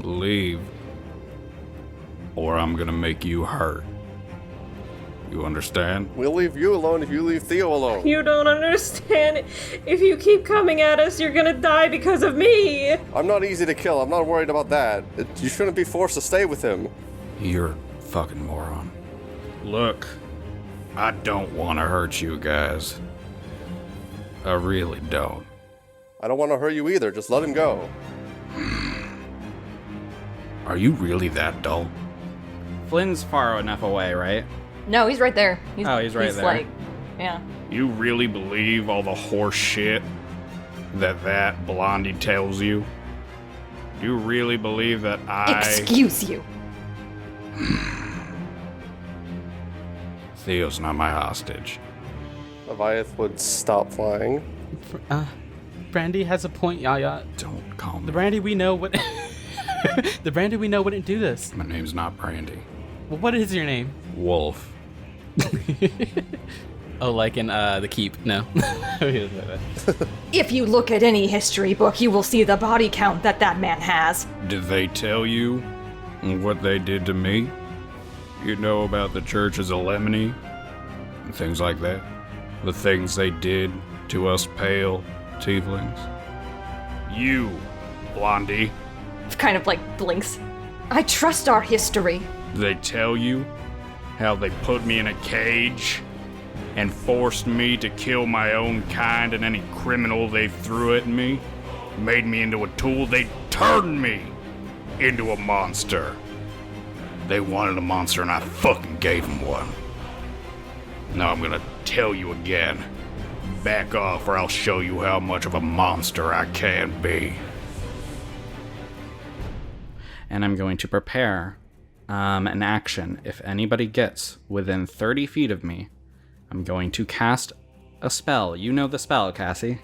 Leave, or I'm gonna make you hurt. You understand? We'll leave you alone if you leave Theo alone. You don't understand. If you keep coming at us, you're gonna die because of me. I'm not easy to kill. I'm not worried about that. You shouldn't be forced to stay with him. You're a fucking moron. Look, I don't want to hurt you guys. I really don't. I don't want to hurt you either. Just let him go. Are you really that dull? Flynn's far enough away, right? No, he's right there. He's right there. Like, yeah. You really believe all the horse shit that Blondie tells you? You really believe that Excuse you. Theo's not my hostage. Avayath would stop flying. Brandy has a point, Yaya. Don't call me. The Brandy we know what. The Brandy we know wouldn't do this. My name's not Brandy. Well, what is your name? Wolf. Oh, like in the Keep? No. If you look at any history book, you will see the body count that man has. Did they tell you what they did to me? You know about the churches of Lemony and things like that? The things they did to us pale tieflings? You, Blondie. Kind of like blinks. I trust our history. They tell you how they put me in a cage and forced me to kill my own kind and any criminal they threw at me, made me into a tool. They turned me into a monster. They wanted a monster and I fucking gave them one. Now I'm gonna tell you again. Back off or I'll show you how much of a monster I can be. And I'm going to prepare an action. If anybody gets within 30 feet of me, I'm going to cast a spell. You know the spell, Cassie.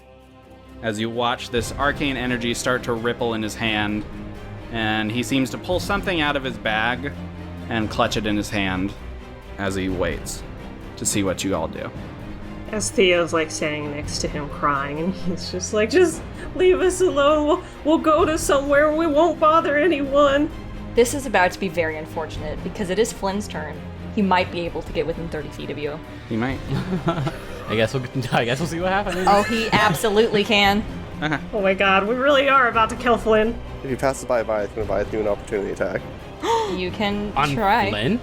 As you watch this arcane energy start to ripple in his hand, and he seems to pull something out of his bag and clutch it in his hand as he waits to see what you all do. As Theo's like standing next to him crying, and he's just like, just leave us alone. We'll go to somewhere where we won't bother anyone. This is about to be very unfortunate because it is Flynn's turn. He might be able to get within 30 feet of you. He might. I guess we'll see what happens. Oh, he absolutely can. Okay. Oh my god, we really are about to kill Flynn. If he passes by Avayath, can Avayath do an opportunity attack? You can On try. Flynn?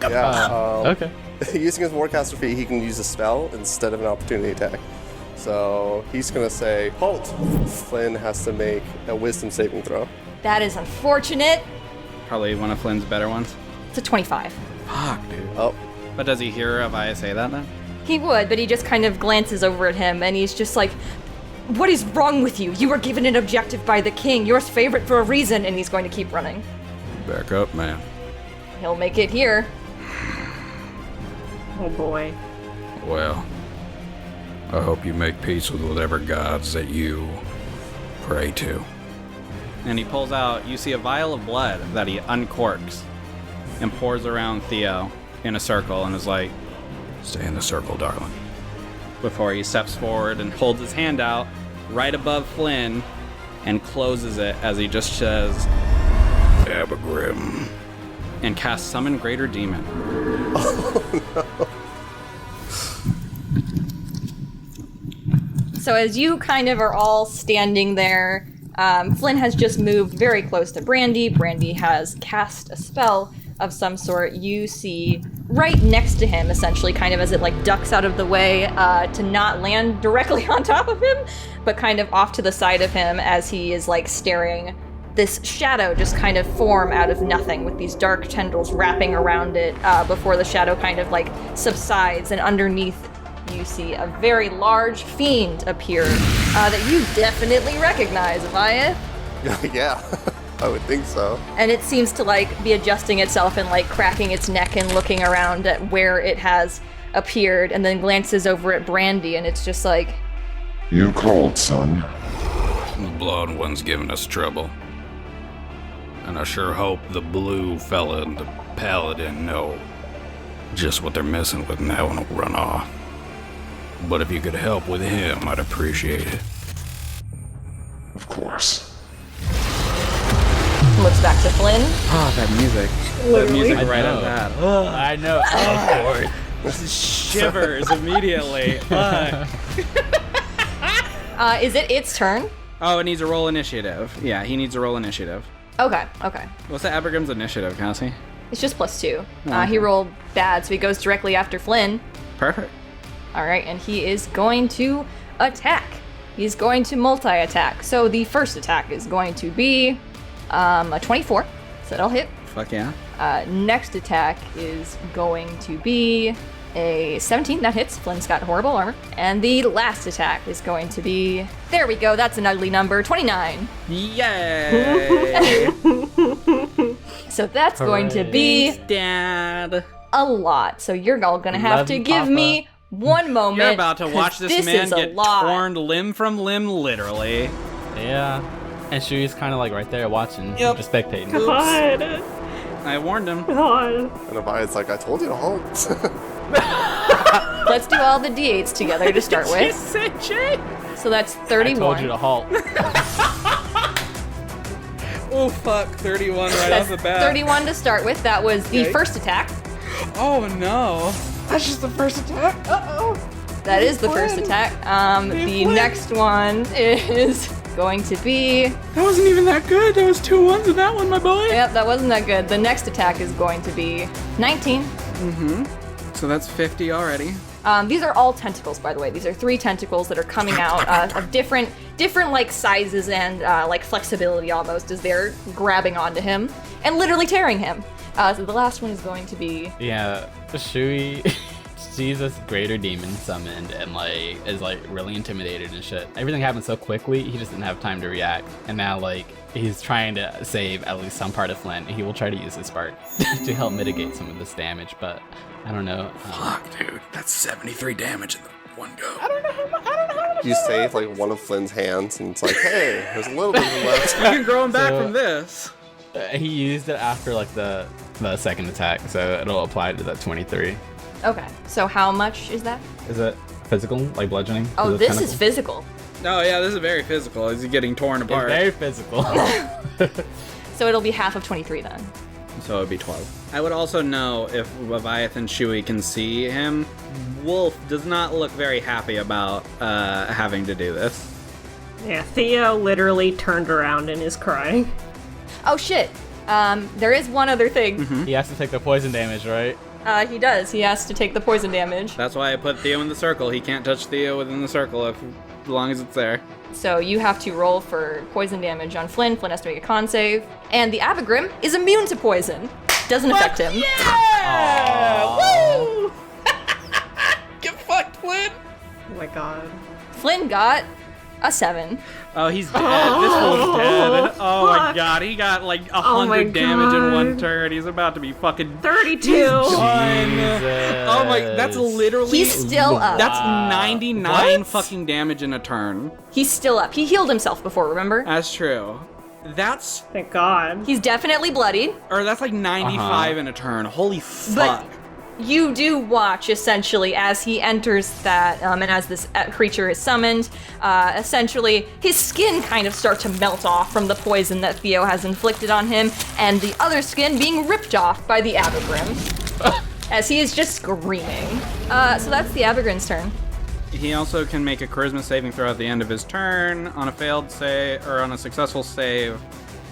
Yeah. Okay. Using his Warcaster feat, he can use a spell instead of an opportunity attack. So he's gonna say, halt! Flynn has to make a wisdom saving throw. That is unfortunate. Probably one of Flynn's better ones. It's a 25. Fuck, dude. Oh, But does he hear Avayath say that then? He would, but he just kind of glances over at him and he's just like, what is wrong with you? You were given an objective by the king, yours favorite for a reason, and he's going to keep running. Back up, man. He'll make it here. Oh boy. Well, I hope you make peace with whatever gods that you pray to. And he pulls out, you see a vial of blood that he uncorks and pours around Theo in a circle and is like, Stay in the circle, darling. before he steps forward and holds his hand out right above Flynn and closes it as he just says, Abagrim. and casts Summon Greater Demon. So as you kind of are all standing there, Flynn has just moved very close to Brandy. Brandy has cast a spell of some sort. You see right next to him, essentially, kind of as it like ducks out of the way to not land directly on top of him, but kind of off to the side of him as he is like staring. This shadow just kind of form out of nothing with these dark tendrils wrapping around it before the shadow kind of like subsides, and underneath you see a very large fiend appear that you definitely recognize, Avayath. yeah, I would think so. And it seems to like be adjusting itself and like cracking its neck and looking around at where it has appeared, and then glances over at Brandy, and it's just like, You called, son. The blonde one's giving us trouble. And I sure hope the blue fella and the paladin know just what they're messing with, and that one will run off. But if you could help with him, I'd appreciate it. Of course. looks back to Flynn. Ah, that music. That music right on that. I know. Oh, Shivers immediately. Is it its turn? Oh, it needs a roll initiative. Yeah, he needs a roll initiative. Okay. What's the Abagrim's initiative, Cassie? It's just +2. Okay. He rolled bad, so he goes directly after Flynn. Perfect. All right, and he is going to attack. He's going to multi-attack. So the first attack is going to be a 24, so that'll hit. Fuck yeah. Next attack is going to be a 17, that hits. Flynn's got horrible armor. And the last attack is going to be, there we go, that's an ugly number, 29. Yay! So that's going to be Dad. a lot. So you're all gonna have Love to you, give Papa. me one moment. You're about to 'cause watch this man is a get lot. torn limb from limb, literally. yeah. And Shui's kind of like right there watching, Yep. just spectating. God. I warned him. God. And Avayath's like, I told you to halt. Let's do all the d8s together to start with. So that's 31. I told you to halt. Oh fuck, 31 right That's off the bat. 31 to start with. That was the Okay. first attack. Oh no. That's just the first attack. Uh-oh. That is the first attack. The next one is going to be... That wasn't even that good. There was 2 ones in that one, my boy. Yep, that wasn't that good. The next attack is going to be 19. So that's 50 already. These are all tentacles, by the way. These are 3 tentacles that are coming out of different like sizes and like flexibility almost as they're grabbing onto him and literally tearing him. So the last one is going to be... Yeah, Shui sees this greater demon summoned and like is like really intimidated and shit. Everything happened so quickly, he just didn't have time to react. And now like he's trying to save at least some part of Flynn. He will try to use his spark to help mitigate some of this damage, but I don't know. Fuck, dude. That's 73 damage in the one go. You save like one of Flynn's hands, and it's like, hey, there's a little bit left. You can grow him back from this. He used it after like the second attack, so it'll apply to that 23. Okay, so how much is that? Is it physical, like bludgeoning? Oh, Is it this tentacle? is physical. Oh yeah, this is very physical. He's getting torn It's apart. very physical. So it'll be half of 23 then. So it'd be 12. I would also know if Avayath and Shui can see him. Wolf does not look very happy about having to do this. Yeah, Theo literally turned around and is crying. Oh shit, there is one other thing. He has to take the poison damage, right? He does. He has to take the poison damage. That's why I put Theo in the circle. He can't touch Theo within the circle as long as it's there. So you have to roll for poison damage on Flynn. Flynn has to make a con save. And the Avagrim is immune to poison. Doesn't affect him. Yeah! Woo! Get fucked, Flynn! Oh my god. Flynn got a 7. Oh, he's dead. This fool's dead. Oh my Fuck. god, he got like Oh my 100 damage in one God. turn. He's about to be fucking 32! Oh my, that's literally... He's still up. That's 99 What? fucking damage in a turn. He's still up. He healed himself before, remember? That's true. That's... Thank god. He's definitely bloodied. Or that's like 95 in a turn. Holy But fuck. you do watch, essentially, as he enters that, and as this creature is summoned, essentially, his skin kind of starts to melt off from the poison that Theo has inflicted on him, and the other skin being ripped off by the Avagrim, as he is just screaming. So that's the Avagrim's turn. He also can make a charisma saving throw at the end of his turn. On a failed save, or on a successful save,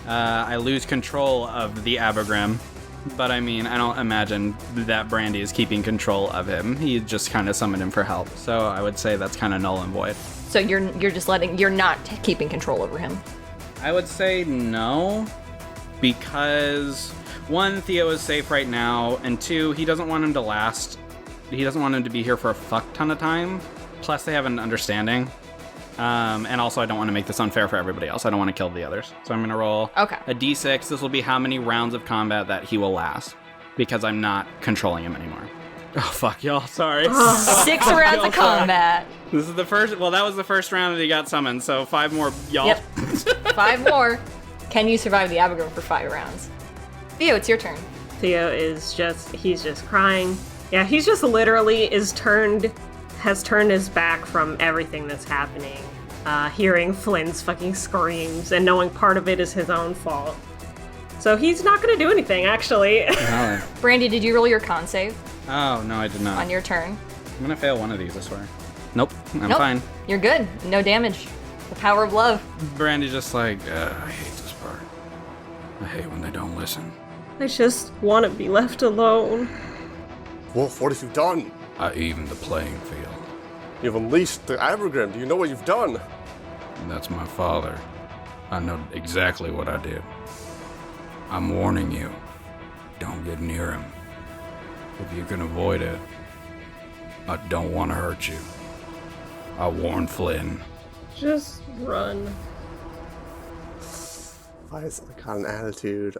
I lose control of the Avagrim. But I mean, I don't imagine that Brandy is keeping control of him. He just kind of summoned him for help. So I would say that's kind of null and void. So you're not keeping control over him. I would say no, because 1, Theo is safe right now, and 2, he doesn't want him to last. He doesn't want him to be here for a fuck ton of time. Plus, they have an understanding. And also, I don't want to make this unfair for everybody else. I don't want to kill the others. So I'm going to roll a d6. This will be how many rounds of combat that he will last, because I'm not controlling him anymore. Oh, fuck, y'all. Sorry. 6 rounds of combat. This is the first... Well, that was the first round that he got summoned, so 5 more, y'all. Yep. 5 more. Can you survive the Avagrim for 5 rounds? Theo, it's your turn. Theo is he's just crying. Yeah, he's just literally has turned his back from everything that's happening. Hearing Flynn's fucking screams and knowing part of it is his own fault. So he's not gonna do anything, actually. Brandy, did you roll your con save Oh, no, I did not. on your turn? I'm going to fail one of these, I swear. Nope, I'm Nope. fine. You're good. No damage. The power of love. Brandy's just like, I hate this part. I hate when they don't listen. I just want to be left alone. Wolf, what have you done? I evened the playing field. You've unleashed the Avagrim. Do you know what you've done? That's my father. I know exactly what I did. I'm warning you. Don't get near him. If you can avoid it, I don't want to hurt you. I warned Flynn. Just run. Why is it got an attitude?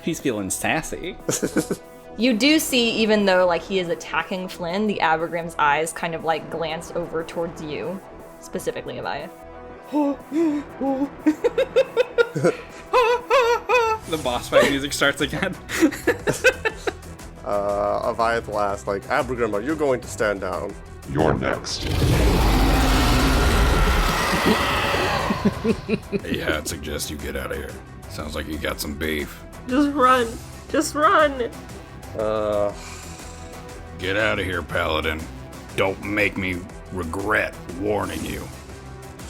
he's feeling sassy. You do see, even though like he is attacking Flynn, the Avagrim's eyes kind of like glance over towards you, specifically Avayath. The boss fight music starts again. Avayath last, like, Avagrim, are you going to stand down? You're next. Yeah, I'd suggest you get out of here. Sounds like you got some beef. Just run. Just run. Get out of here, Paladin. Don't make me regret warning you.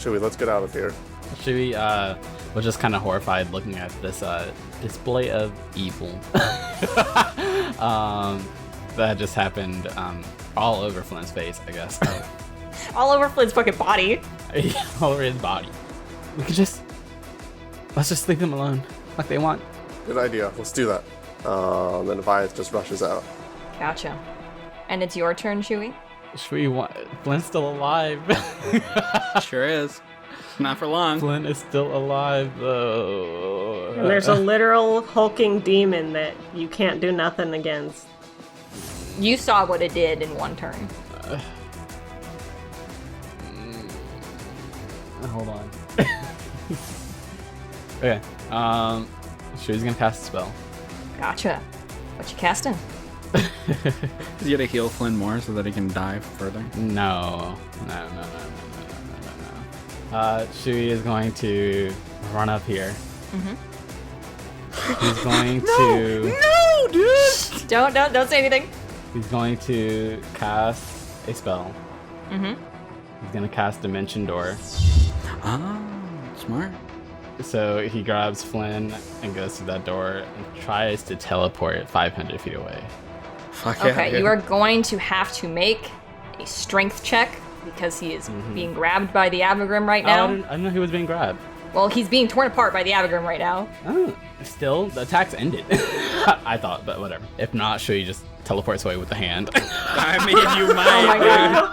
Shui, let's get out of here. Shui was just kind of horrified looking at this display of evil that just happened all over Flint's face, I guess. All over Flint's fucking body. All over his body. Let's just leave them alone, like they want. Good idea. Let's do that. Then Avayath just rushes out. Gotcha. And it's your turn, Shui? Shui, Flint's still alive. Sure is. Not for long. Flint is still alive, though. And there's a literal hulking demon that you can't do nothing against. You saw what it did in one turn. Hold on. Okay. Shui's gonna cast a spell. Gotcha. What you casting? Is he gonna heal Flynn more so that he can die further? No. Shui is going to run up here. He's going to... No, dude! Don't say anything. He's going to cast a spell. He's gonna cast Dimension Door. Ah, smart. So he grabs Flynn and goes through that door and tries to teleport 500 feet away. Fuck yeah. Okay, you are going to have to make a strength check because he is being grabbed by the Avagrim right now. I didn't know he was being grabbed. Well, he's being torn apart by the Avagrim right now. Oh, still, the attack's ended. I thought, but whatever. If not, Shui just teleports away with the hand. I mean, you might, Oh my dude.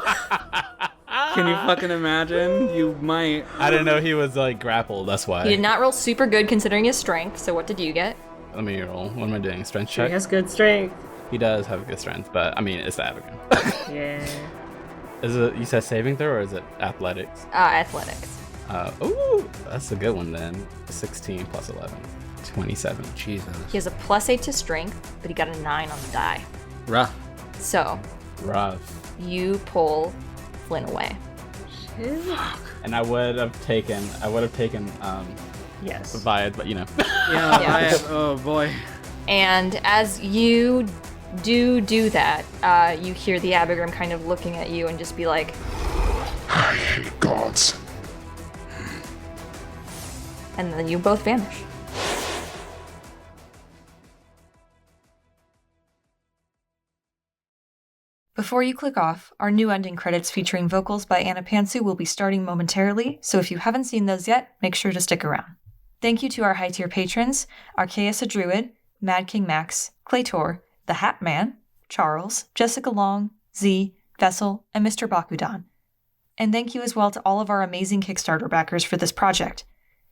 Can you fucking imagine? You might. I didn't know he was like grappled, that's why. He did not roll super good considering his strength, so what did you get? Let me roll. What am I doing? Strength He check? has good strength. He does have good strength, but I mean, it's the Avayath. Yeah. Is it, you said saving throw or is it athletics? Athletics. Ooh, that's a good one then. 16 plus 11. 27. Jesus. He has a +8 to strength, but he got a 9 on the die. Rough. So, Rough. you pull Flynn away. And I would have taken Yes. Avayath, but you know. Yeah. Oh boy. And as you do that, you hear the Avagrim kind of looking at you and just be like, I hate gods. and then you both vanish. Before you click off, our new ending credits featuring vocals by Anna Pantsu will be starting momentarily, so if you haven't seen those yet, make sure to stick around. Thank you to our high-tier patrons, Arkeus a Druid, Mad King Max, Claytor, The Hat Man, Charles, Jessica Long, Z, Vessel, and Mr. Bakudan. And thank you as well to all of our amazing Kickstarter backers for this project.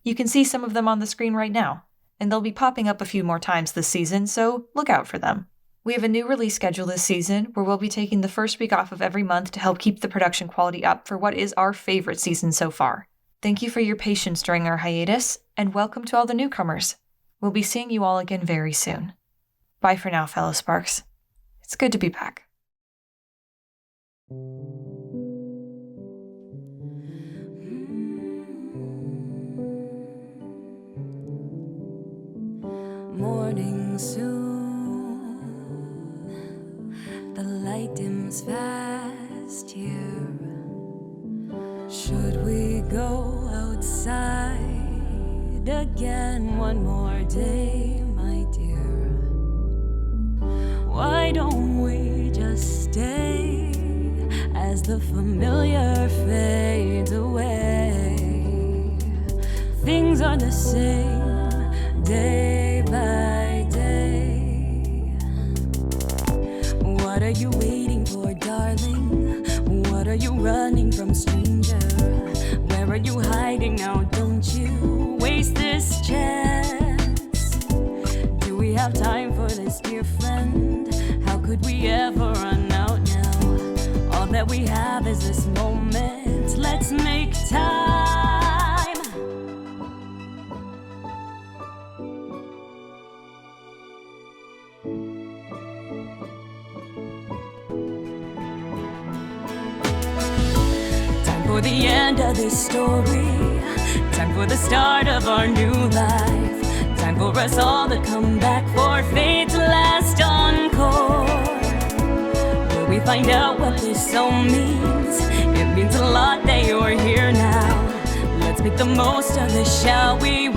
You can see some of them on the screen right now, and they'll be popping up a few more times this season, so look out for them. We have a new release schedule this season where we'll be taking the first week off of every month to help keep the production quality up for what is our favorite season so far. Thank you for your patience during our hiatus, and welcome to all the newcomers. We'll be seeing you all again very soon. Bye for now, fellow Sparks. It's good to be back. Morning soon. The light dims fast here. Should we go outside again one more day, my dear? Why don't we just stay as the familiar fades away? Things are the same day by day. What are you waiting for, darling? What are you running from, stranger? Where are you hiding now? Don't you waste this chance. Do we have time for this, dear friend? How could we ever run out now? All that we have is this moment. Let's make time. For the end of this story, time for the start of our new life, time for us all to come back for fate's last encore, where we find out what this all means. It means a lot that you're here now. Make the most of this, shall we?